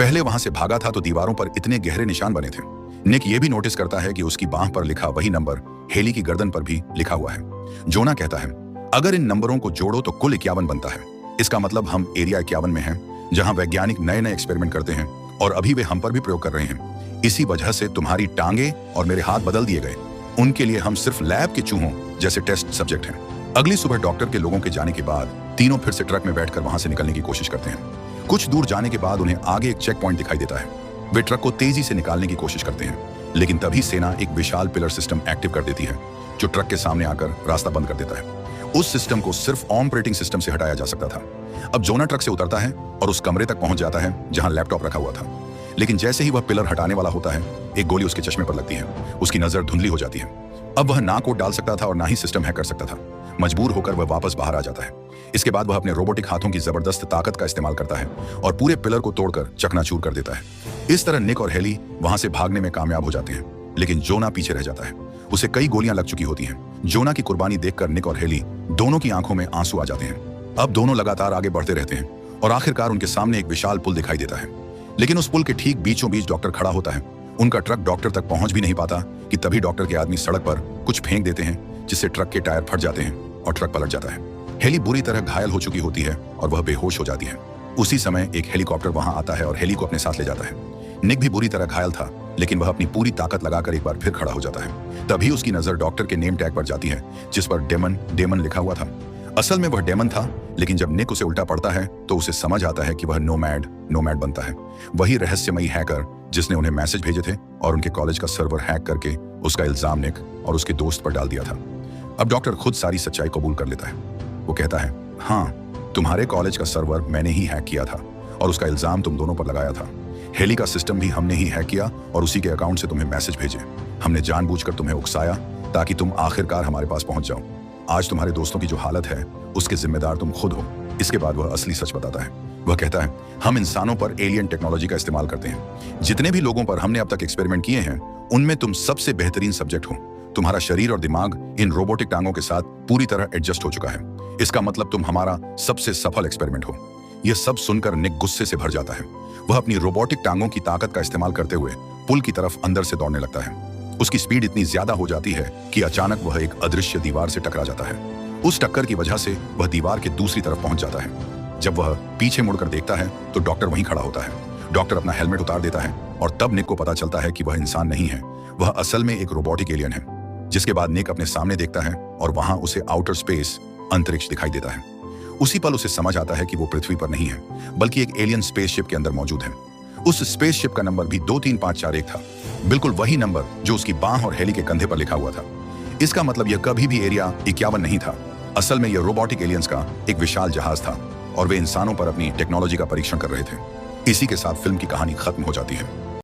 पहले वहां से भागा था तो दीवारों पर इतने गहरे निशान बने थे। निक ये भी नोटिस करता है कि उसकी बांह पर लिखा वही नंबर हेली की गर्दन पर भी लिखा हुआ है। जोना कहता है, अगर इन नंबरों को जोड़ो तो कुल 51 बनता है। इसका मतलब हम एरिया 51 में हैं, जहां वैज्ञानिक नए नए एक्सपेरिमेंट करते हैं और अभी वे हम पर भी प्रयोग कर रहे हैं। इसी वजह से तुम्हारी टांगे और मेरे हाथ बदल दिए गए। उनके लिए हम सिर्फ लैब के चूहों जैसे टेस्ट सब्जेक्ट हैं। अगली सुबह डॉक्टर के लोगों के जाने के बाद तीनों फिर से ट्रक में बैठकर वहां से निकलने की कोशिश करते हैं। कुछ दूर जाने के बाद उन्हें आगे एक चेक पॉइंट दिखाई देता है। वे ट्रक को तेजी से निकालने की कोशिश करते हैं, लेकिन तभी सेना एक विशाल पिलर सिस्टम एक्टिव कर देती है, जो ट्रक के सामने आकर रास्ता बंद कर देता है। उस सिस्टम को सिर्फ ऑपरेटिंग सिस्टम से हटाया जा सकता था। अब जोना ट्रक से उतरता है और उस कमरे तक पहुंच जाता है जहां लैपटॉप रखा हुआ था। लेकिन जैसे ही वह पिलर हटाने वाला होता है, एक गोली उसके चश्मे पर लगती है। उसकी नजर धुंधली हो जाती है। अब वह ना कोड डाल सकता था और ना ही सिस्टम हैक कर सकता था। मजबूर होकर वह वापस बाहर आ जाता है। इसके बाद वह अपने रोबोटिक हाथों की जबरदस्त ताकत का इस्तेमाल करता है और पूरे पिलर को तोड़कर चकनाचूर कर देता है। इस तरह निक और हेली वहां से भागने में कामयाब हो जाते हैं, लेकिन जोना पीछे रह जाता है। उसे कई गोलियां लग चुकी होती हैं। जोना की कुर्बानी देखकर निक और हेली दोनों की आंखों में आंसू आ जाते हैं। अब दोनों लगातार आगे बढ़ते रहते हैं और आखिरकार उनके सामने एक विशाल पुल दिखाई देता है। लेकिन उस पुल के ठीक बीचों बीच डॉक्टर खड़ा होता है। उनका ट्रक डॉक्टर तक पहुंच भी नहीं पाता कि तभी डॉक्टर के आदमी सड़क पर कुछ फेंक देते हैं, जिससे ट्रक के टायर फट जाते हैं और ट्रक पलट जाता है। हेली बुरी तरह घायल हो चुकी होती है और वह बेहोश हो जाती है। उसी समय एक हेलीकॉप्टर वहां आता है और हेली को अपने साथ ले जाता है। निक भी बुरी तरह घायल था, लेकिन वह अपनी पूरी ताकत लगाकर एक बार फिर खड़ा हो जाता है। तभी उसकी नजर डॉक्टर के नेम टैग पर जाती है, जिस पर डेमन लिखा हुआ था। असल में वह डेमन था, लेकिन जब निक उसे उल्टा पड़ता है तो उसे समझ आता है कि वह नोमैड बनता है। वही रहस्यमयी हैकर जिसने उन्हें मैसेज भेजे थे और उनके कॉलेज का सर्वर हैक करके उसका इल्जाम निक और उसके दोस्त पर डाल दिया था। अब डॉक्टर खुद सारी सच्चाई कबूल कर लेता है। वो कहता है, हाँ, तुम्हारे कॉलेज का सर्वर मैंने ही हैक किया था और उसका इल्जाम तुम दोनों पर लगाया था। हेली का सिस्टम भी हमने ही हैक किया और उसी के अकाउंट से तुम्हें मैसेज भेजे। हमने जानबूझकर तुम्हें उकसाया ताकि तुम आखिरकार हमारे पास पहुंच जाओ। आज तुम्हारे दोस्तों की जो हालत है उसके जिम्मेदार तुम खुद हो। इसके बाद वह असली सच बताता है। वह कहता है, हम इंसानों पर एलियन टेक्नोलॉजी का इस्तेमाल करते हैं। जितने भी लोगों पर हमने अब तक एक्सपेरिमेंट किए हैं, उनमें तुम सबसे बेहतरीन सब्जेक्ट हो। तुम्हारा शरीर और दिमाग इन रोबोटिक टांगों के साथ पूरी तरह एडजस्ट हो चुका है। इसका मतलब तुम हमारा सबसे सफल एक्सपेरिमेंट हो। यह सब सुनकर निक गुस्से से भर जाता है। वह अपनी रोबोटिक टांगों की ताकत का इस्तेमाल करते हुए पुल की तरफ अंदर से दौड़ने लगता है। उसकी स्पीड इतनी ज्यादा हो जाती है कि अचानक वह एक अदृश्य दीवार से टकरा जाता है। उस टक्कर की वजह से वह दीवार के दूसरी तरफ पहुंच जाता है। जब वह पीछे मुड़कर देखता है तो डॉक्टर वहीं खड़ा होता है। डॉक्टर अपना हेलमेट उतार देता है और तब निक को पता चलता है कि वह इंसान नहीं है, वह असल में एक रोबोटिक एलियन है। जिसके बाद निक अपने सामने देखता है और वहां उसे आउटर स्पेस, अंतरिक्ष दिखाई देता है। उसी पल उसे समझ आता है कि वो पृथ्वी पर नहीं है, बल्कि एक एलियन स्पेसशिप के अंदर मौजूद है। उस स्पेसशिप का नंबर भी 23541 था, बिल्कुल वही नंबर जो उसकी बांह और हेली के कंधे पर लिखा हुआ था। इसका मतलब यह कभी भी एरिया 51 नहीं था। असल में यह रोबोटिक एलियंस का एक विशाल जहाज था और वे इंसानों पर अपनी टेक्नोलॉजी का परीक्षण कर रहे थे। इसी के साथ फिल्म की कहानी खत्म हो जाती है।